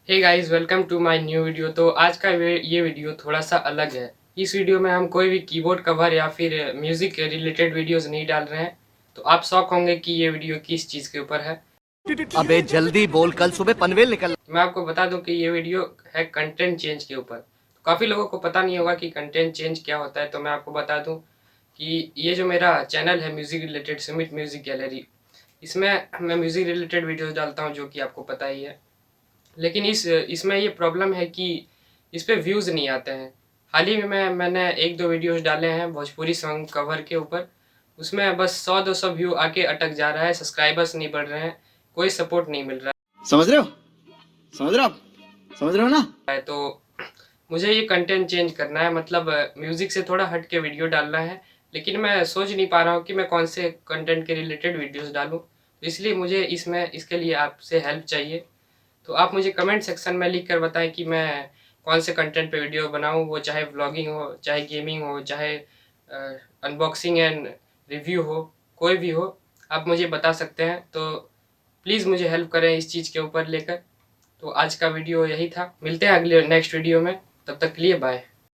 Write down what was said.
Hey guys, welcome to my new video. तो आज का ये वीडियो थोड़ा सा अलग है। इस वीडियो में हम कोई भी कीबोर्ड कवर या फिर म्यूज़िक के रिलेटेड वीडियोस नहीं डाल रहे हैं। तो आप शॉक होंगे कि ये वीडियो किस चीज़ के ऊपर है। अबे जल्दी बोल, कल सुबह पनवेल निकल। मैं आपको बता दूं कि ये वीडियो है कंटेंट चेंज के ऊपर। तो काफ़ी लोगों को पता नहीं होगा कि कंटेंट चेंज क्या होता है। तो मैं आपको बता दूँ कि ये जो मेरा चैनल है music related, Sumit music gallery, इसमें मैं म्यूज़िक रिलेटेड वीडियोज़ डालता हूँ, जो कि आपको पता ही है। लेकिन इसमें ये प्रॉब्लम है कि इस पे व्यूज़ नहीं आते हैं। हाल ही में मैंने 1-2 वीडियोज़ डाले हैं भोजपुरी सॉन्ग कवर के ऊपर। उसमें बस 100-200 व्यू आके अटक जा रहा है, सब्सक्राइबर्स नहीं बढ़ रहे हैं, कोई सपोर्ट नहीं मिल रहा समझ रहे हो? समझ रहे हो आप? समझ रहे हो ना? है। तो मुझे ये कंटेंट चेंज करना है, मतलब म्यूज़िक से थोड़ा हट के वीडियो डालना है। लेकिन मैं सोच नहीं पा रहा हूँ कि मैं कौन से कंटेंट के रिलेटेड वीडियोज़ डालूँ। तो इसलिए मुझे इसके लिए आपसे हेल्प चाहिए। तो आप मुझे कमेंट सेक्शन में लिख कर बताएं कि मैं कौन से कंटेंट पे वीडियो बनाऊं, वो चाहे व्लॉगिंग हो, चाहे गेमिंग हो, चाहे अनबॉक्सिंग एंड रिव्यू हो, कोई भी हो, आप मुझे बता सकते हैं। तो प्लीज़ मुझे हेल्प करें इस चीज़ के ऊपर लेकर। तो आज का वीडियो यही था, मिलते हैं अगले नेक्स्ट वीडियो में, तब तक के लिए बाय।